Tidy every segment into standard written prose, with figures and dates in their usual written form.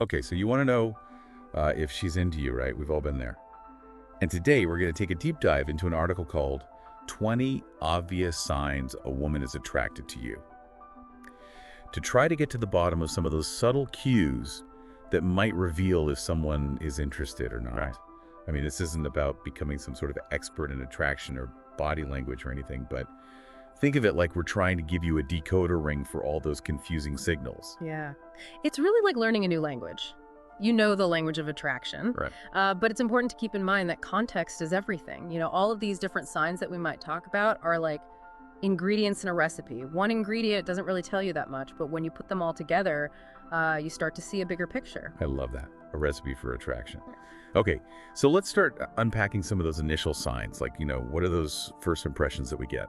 Okay, so you want to know if she's into you, right? We've all been there. And today we're going to take a deep dive into an article called 20 Obvious Signs a Woman is Attracted to You, to try to get to the bottom of some of those subtle cues that might reveal if someone is interested or not. Right. I mean, this isn't about becoming some sort of expert in attraction or body language or anything, but think of it like we're trying to give you a decoder ring for all those confusing signals. Yeah. It's really like learning a new language. You know the language of attraction, Right. but it's important to keep in mind that context is everything. You know, all of these different signs that we might talk about are like ingredients in a recipe. One ingredient doesn't really tell you that much, but when you put them all together, you start to see a bigger picture. I love that. A recipe for attraction. Okay, so let's start unpacking some of those initial signs. Like, what are those first impressions that we get?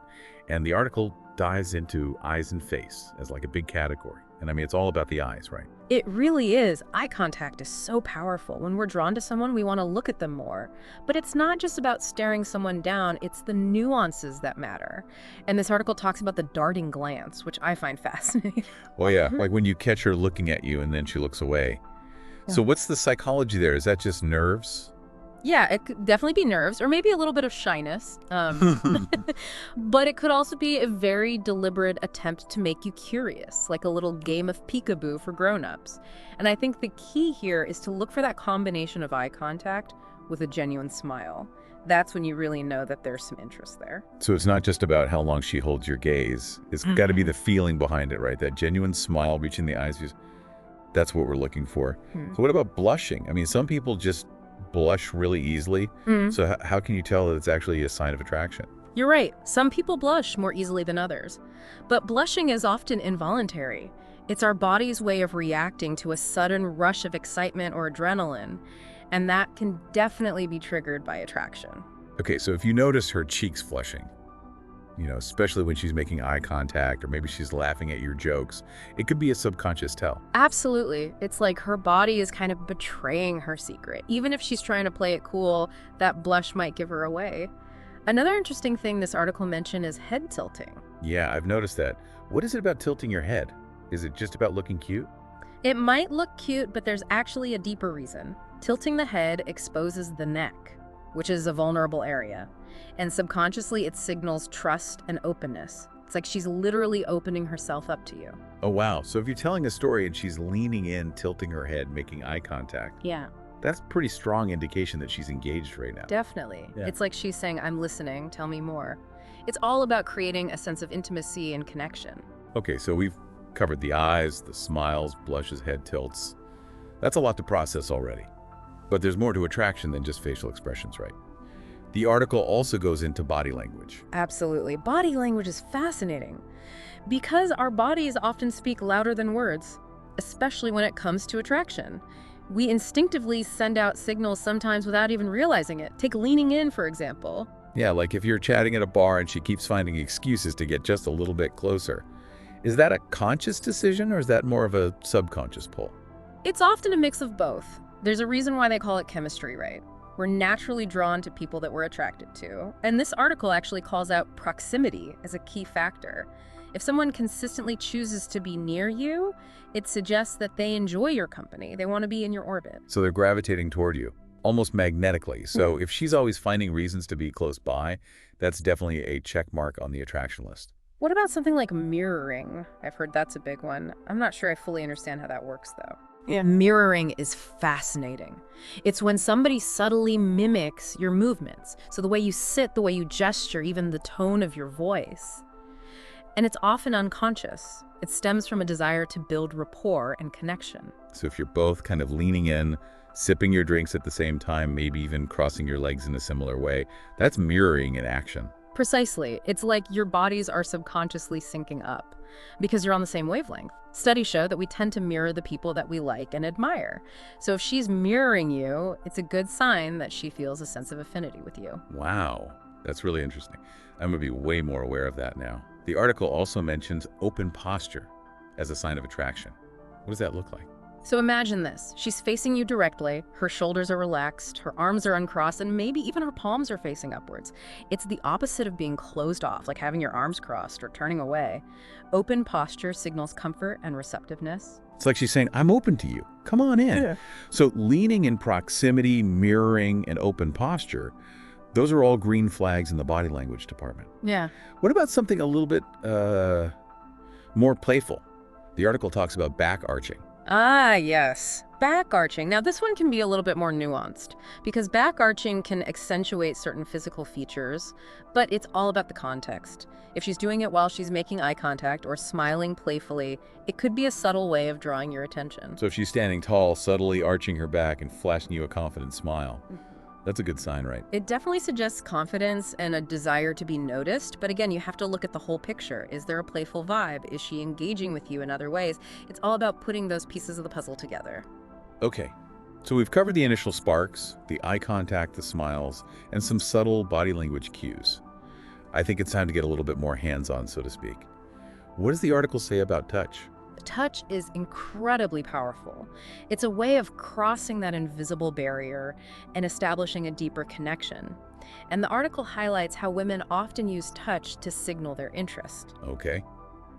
And the article dives into eyes and face as like a big category. And I mean, it's all about the eyes, right? It really is. Eye contact is so powerful. When we're drawn to someone, we want to look at them more. But it's not just about staring someone down, it's the nuances that matter. And this article talks about the darting glance, which I find fascinating. Oh yeah, like when you catch her looking at you and then she looks away. So what's the psychology there? Is that just nerves? Yeah, it could definitely be nerves or maybe a little bit of shyness. But it could also be a very deliberate attempt to make you curious, like a little game of peekaboo for grown-ups. And I think the key here is to look for that combination of eye contact with a genuine smile. That's when you really know that there's some interest there. So it's not just about how long she holds your gaze. It's got to be the feeling behind it, right? That genuine smile reaching the eyes. That's what we're looking for. So what about blushing? I mean, some people just blush really easily. So how can you tell that it's actually a sign of attraction? You're right. Some people blush more easily than others. But blushing is often involuntary. It's our body's way of reacting to a sudden rush of excitement or adrenaline. And that can definitely be triggered by attraction. Okay, so if you notice her cheeks flushing, especially when she's making eye contact or maybe she's laughing at your jokes, it could be a subconscious tell. Absolutely. It's like her body is kind of betraying her secret. Even if she's trying to play it cool, that blush might give her away. Another interesting thing this article mentioned is head tilting. Yeah, I've noticed that. What is it about tilting your head? Is it just about looking cute? It might look cute, but there's actually a deeper reason. Tilting the head exposes the neck, which is a vulnerable area. And subconsciously, it signals trust and openness. It's like she's literally opening herself up to you. Oh, wow. So if you're telling a story and she's leaning in, tilting her head, making eye contact, Yeah, that's pretty strong indication that she's engaged right now. definitely. Yeah. It's like she's saying, I'm listening, tell me more. It's all about creating a sense of intimacy and connection. Okay, so we've covered the eyes, the smiles, blushes, head tilts. That's a lot to process already. But there's more to attraction than just facial expressions, right? The article also goes into body language. Absolutely. Body language is fascinating because our bodies often speak louder than words, especially when it comes to attraction. We instinctively send out signals sometimes without even realizing it. Take leaning in, for example. Yeah, like if you're chatting at a bar and she keeps finding excuses to get just a little bit closer. Is that a conscious decision or is that more of a subconscious pull? It's often a mix of both. There's a reason why they call it chemistry, right? We're naturally drawn to people that we're attracted to. And this article actually calls out proximity as a key factor. If someone consistently chooses to be near you, it suggests that they enjoy your company. They want to be in your orbit. So they're gravitating toward you, almost magnetically. So if she's always finding reasons to be close by, that's definitely a check mark on the attraction list. What about something like mirroring? I've heard that's a big one. I'm not sure I fully understand how that works, though. Yeah, mirroring is fascinating. It's when somebody subtly mimics your movements. So the way you sit, the way you gesture, even the tone of your voice. And it's often unconscious. It stems from a desire to build rapport and connection. So if you're both kind of leaning in, sipping your drinks at the same time, maybe even crossing your legs in a similar way, that's mirroring in action. Precisely. It's like your bodies are subconsciously syncing up because you're on the same wavelength. Studies show that we tend to mirror the people that we like and admire. So if she's mirroring you, it's a good sign that she feels a sense of affinity with you. Wow, that's really interesting. I'm going to be way more aware of that now. The article also mentions open posture as a sign of attraction. What does that look like? So imagine this. She's facing you directly, her shoulders are relaxed, her arms are uncrossed, and maybe even her palms are facing upwards. It's the opposite of being closed off, like having your arms crossed or turning away. Open posture signals comfort and receptiveness. It's like she's saying, I'm open to you. Come on in. Yeah. So leaning in proximity, mirroring, and open posture, those are all green flags in the body language department. Yeah. What about something a little bit more playful? The article talks about back arching. Ah, yes. Back arching. Now, this one can be a little bit more nuanced because back arching can accentuate certain physical features, but it's all about the context. If she's doing it while she's making eye contact or smiling playfully, it could be a subtle way of drawing your attention. So if she's standing tall, subtly arching her back and flashing you a confident smile, that's a good sign, right? It definitely suggests confidence and a desire to be noticed, but again, you have to look at the whole picture. Is there a playful vibe? Is she engaging with you in other ways? It's all about putting those pieces of the puzzle together. Okay, so we've covered the initial sparks, the eye contact, the smiles, and some subtle body language cues. I think it's time to get a little bit more hands-on, so to speak. What does the article say about touch? Touch is incredibly powerful. It's a way of crossing that invisible barrier and establishing a deeper connection. And the article highlights how women often use touch to signal their interest. Okay,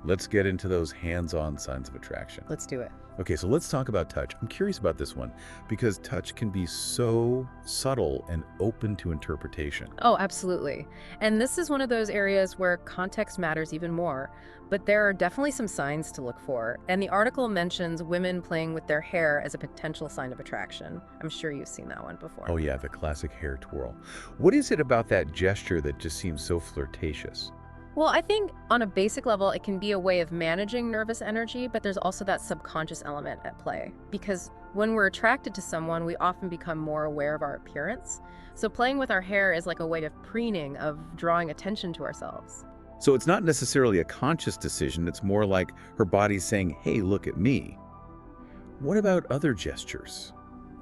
let's get into those hands-on signs of attraction. Let's do it. Okay, so let's talk about touch. I'm curious about this one because touch can be so subtle and open to interpretation. Oh, absolutely. And this is one of those areas where context matters even more. But there are definitely some signs to look for. And the article mentions women playing with their hair as a potential sign of attraction. I'm sure you've seen that one before. Oh yeah, the classic hair twirl. What is it about that gesture that just seems so flirtatious? Well, I think on a basic level, it can be a way of managing nervous energy, but there's also that subconscious element at play. Because when we're attracted to someone, we often become more aware of our appearance. So playing with our hair is like a way of preening, of drawing attention to ourselves. So it's not necessarily a conscious decision, it's more like her body's saying, hey, look at me. What about other gestures?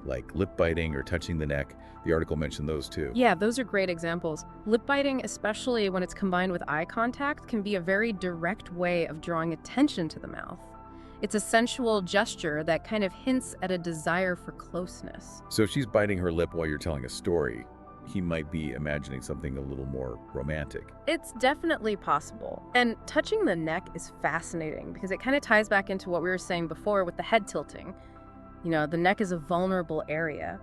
Like lip biting or touching the neck? The article mentioned those too. Yeah, those are great examples. Lip biting, especially when it's combined with eye contact, can be a very direct way of drawing attention to the mouth. It's a sensual gesture that kind of hints at a desire for closeness. So if she's biting her lip while you're telling a story, he might be imagining something a little more romantic. It's definitely possible. And touching the neck is fascinating because it kind of ties back into what we were saying before with the head tilting. You know, the neck is a vulnerable area,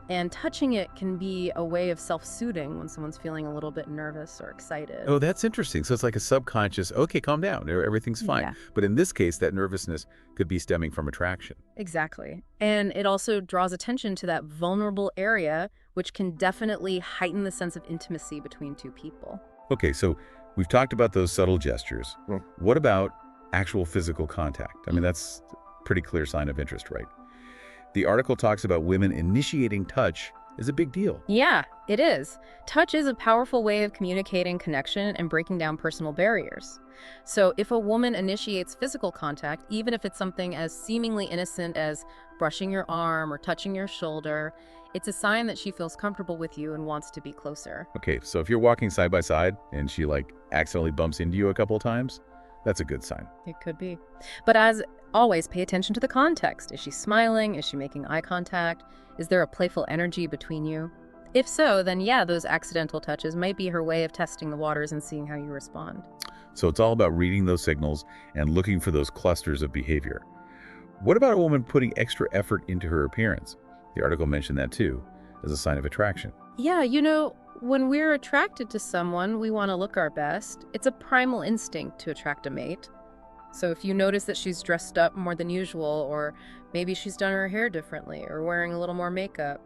and touching it can be a way of self-soothing when someone's feeling a little bit nervous or excited. Oh, that's interesting. So it's like a subconscious, okay, calm down, everything's fine. Yeah. But in this case, that nervousness could be stemming from attraction. Exactly. And it also draws attention to that vulnerable area, which can definitely heighten the sense of intimacy between two people. Okay, so we've talked about those subtle gestures. What about actual physical contact? I mean, that's a pretty clear sign of interest, right? The article talks about women initiating touch is a big deal. Yeah, it is. Touch is a powerful way of communicating connection and breaking down personal barriers. So if a woman initiates physical contact, even if it's something as seemingly innocent as brushing your arm or touching your shoulder, it's a sign that she feels comfortable with you and wants to be closer. Okay, so if you're walking side by side and she like accidentally bumps into you a couple of times, that's a good sign. It could be. But as always, pay attention to the context. Is she smiling? Is she making eye contact? Is there a playful energy between you? If so, then yeah, those accidental touches might be her way of testing the waters and seeing how you respond. So it's all about reading those signals and looking for those clusters of behavior. What about a woman putting extra effort into her appearance? The article mentioned that too, as a sign of attraction. Yeah, you know, when we're attracted to someone, we want to look our best. It's a primal instinct to attract a mate. So if you notice that she's dressed up more than usual, or maybe she's done her hair differently, or wearing a little more makeup,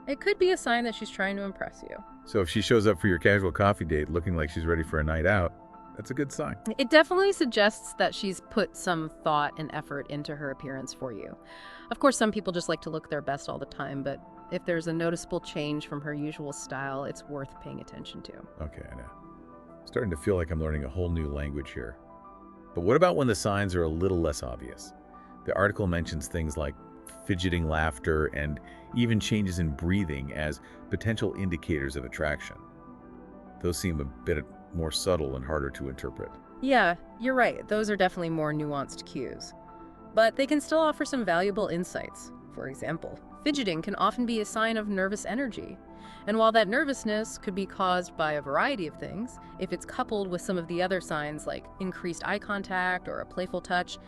it could be a sign that she's trying to impress you. So if she shows up for your casual coffee date looking like she's ready for a night out, that's a good sign. It definitely suggests that she's put some thought and effort into her appearance for you. Of course, some people just like to look their best all the time, but if there's a noticeable change from her usual style, it's worth paying attention to. Okay, I know. Starting to feel like I'm learning a whole new language here. But what about when the signs are a little less obvious? The article mentions things like fidgeting laughter and even changes in breathing as potential indicators of attraction. Those seem a bit more subtle and harder to interpret. Yeah, you're right. Those are definitely more nuanced cues. But they can still offer some valuable insights. For example, fidgeting can often be a sign of nervous energy. And while that nervousness could be caused by a variety of things, if it's coupled with some of the other signs like increased eye contact or a playful touch,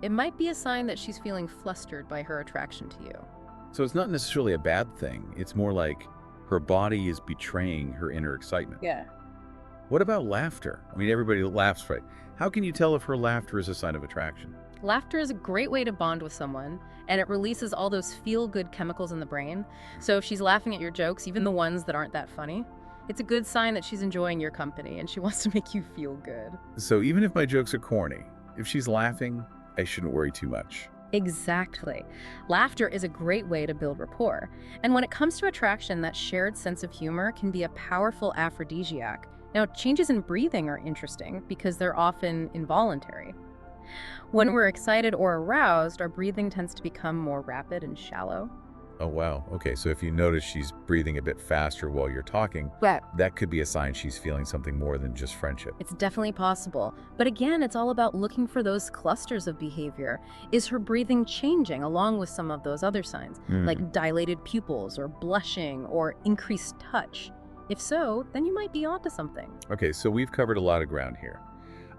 It might be a sign that she's feeling flustered by her attraction to you. So it's not necessarily a bad thing. It's more like her body is betraying her inner excitement. Yeah. What about laughter? I mean, everybody laughs, right? How can you tell if her laughter is a sign of attraction? Laughter is a great way to bond with someone, and it releases all those feel-good chemicals in the brain. So if she's laughing at your jokes, even the ones that aren't that funny, it's a good sign that she's enjoying your company and she wants to make you feel good. So even if my jokes are corny, if she's laughing, I shouldn't worry too much. Exactly. Laughter is a great way to build rapport. And when it comes to attraction, that shared sense of humor can be a powerful aphrodisiac. Now, changes in breathing are interesting because they're often involuntary. When we're excited or aroused, our breathing tends to become more rapid and shallow. Oh, wow. Okay, so if you notice she's breathing a bit faster while you're talking, that could be a sign she's feeling something more than just friendship. It's definitely possible. But again, it's all about looking for those clusters of behavior. Is her breathing changing along with some of those other signs, like dilated pupils or blushing or increased touch? If so, then you might be onto something. Okay, so we've covered a lot of ground here.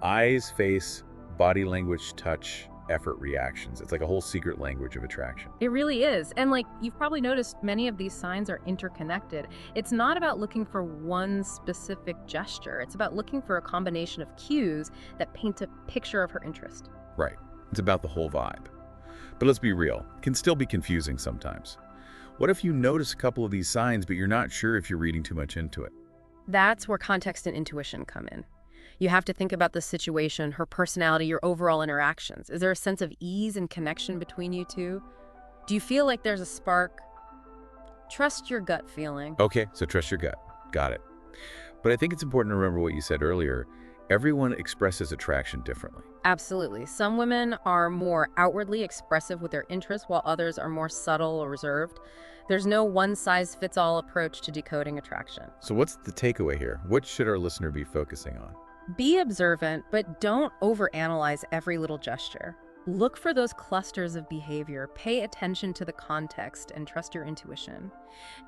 Eyes, face, body language, touch, effort, reactions. It's like a whole secret language of attraction. It really is. And like you've probably noticed, many of these signs are interconnected. It's not about looking for one specific gesture. It's about looking for a combination of cues that paint a picture of her interest. Right. It's about the whole vibe. But let's be real, it can still be confusing sometimes. What if you notice a couple of these signs, but you're not sure if you're reading too much into it? That's where context and intuition come in. You have to think about the situation, her personality, your overall interactions. Is there a sense of ease and connection between you two? Do you feel like there's a spark? Trust your gut feeling. Okay, so trust your gut. Got it. But I think it's important to remember what you said earlier. Everyone expresses attraction differently. Absolutely. Some women are more outwardly expressive with their interests, while others are more subtle or reserved. There's no one-size-fits-all approach to decoding attraction. So what's the takeaway here? What should our listener be focusing on? Be observant, but don't overanalyze every little gesture. Look for those clusters of behavior, pay attention to the context, and trust your intuition.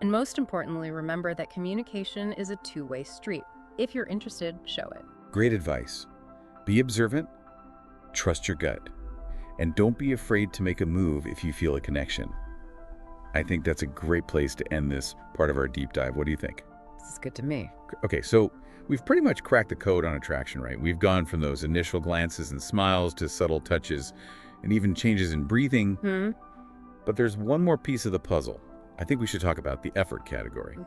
And most importantly, remember that communication is a two-way street. If you're interested, show it. Great advice. Be observant, trust your gut, and don't be afraid to make a move if you feel a connection. I think that's a great place to end this part of our deep dive. What do you think? This is good to me. Okay, so we've pretty much cracked the code on attraction, right? We've gone from those initial glances and smiles to subtle touches and even changes in breathing. But there's one more piece of the puzzle. I think we should talk about the effort category.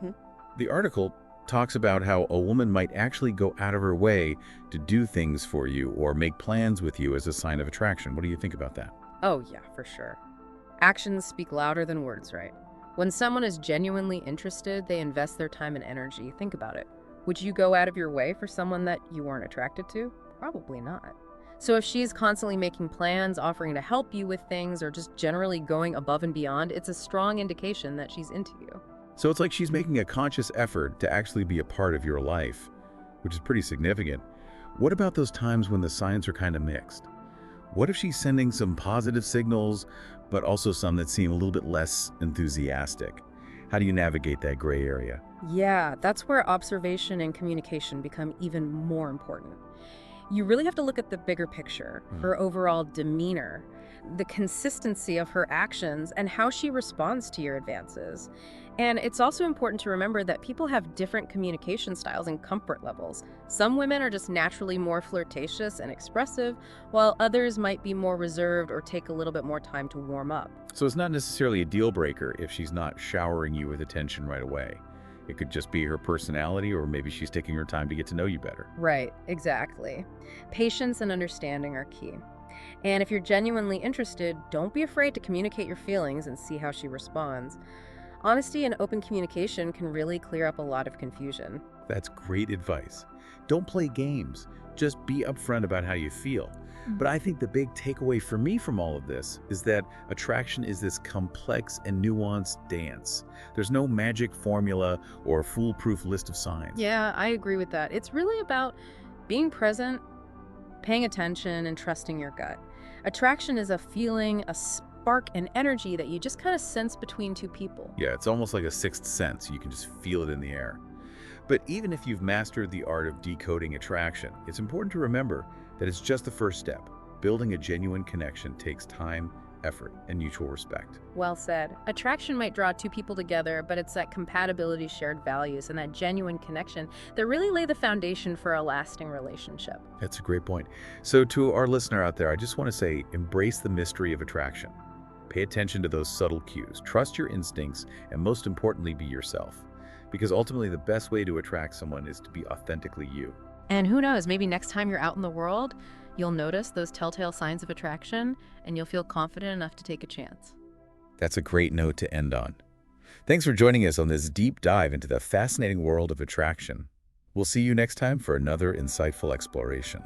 The article talks about how a woman might actually go out of her way to do things for you or make plans with you as a sign of attraction. What do you think about that? Oh, yeah, for sure. Actions speak louder than words, right? When someone is genuinely interested, they invest their time and energy. Think about it. Would you go out of your way for someone that you weren't attracted to? Probably not. So if she's constantly making plans, offering to help you with things, or just generally going above and beyond, it's a strong indication that she's into you. So it's like she's making a conscious effort to actually be a part of your life, which is pretty significant. What about those times when the signs are kind of mixed? What if she's sending some positive signals, but also some that seem a little bit less enthusiastic? How do you navigate that gray area? Yeah, that's where observation and communication become even more important. You really have to look at the bigger picture, her overall demeanor, the consistency of her actions, and how she responds to your advances. And it's also important to remember that people have different communication styles and comfort levels. Some women are just naturally more flirtatious and expressive, while others might be more reserved or take a little bit more time to warm up. So it's not necessarily a deal breaker if she's not showering you with attention right away. It could just be her personality, or maybe she's taking her time to get to know you better. Right, exactly. Patience and understanding are key. And if you're genuinely interested, don't be afraid to communicate your feelings and see how she responds. Honesty and open communication can really clear up a lot of confusion. That's great advice. Don't play games. Just be upfront about how you feel. But I think the big takeaway for me from all of this is that attraction is this complex and nuanced dance. There's no magic formula or foolproof list of signs. Yeah, I agree with that. It's really about being present, paying attention, and trusting your gut. Attraction is a feeling, a spark, and energy that you just kind of sense between two people. Yeah, it's almost like a sixth sense. You can just feel it in the air. But even if you've mastered the art of decoding attraction, it's important to remember that it's just the first step. Building a genuine connection takes time, effort, and mutual respect. Well said. Attraction might draw two people together, but it's that compatibility, shared values, and that genuine connection that really lay the foundation for a lasting relationship. That's a great point. So to our listener out there, I just want to say, embrace the mystery of attraction. Pay attention to those subtle cues, trust your instincts, and most importantly, be yourself. Because ultimately, the best way to attract someone is to be authentically you. And who knows, maybe next time you're out in the world, you'll notice those telltale signs of attraction, and you'll feel confident enough to take a chance. That's a great note to end on. Thanks for joining us on this deep dive into the fascinating world of attraction. We'll see you next time for another insightful exploration.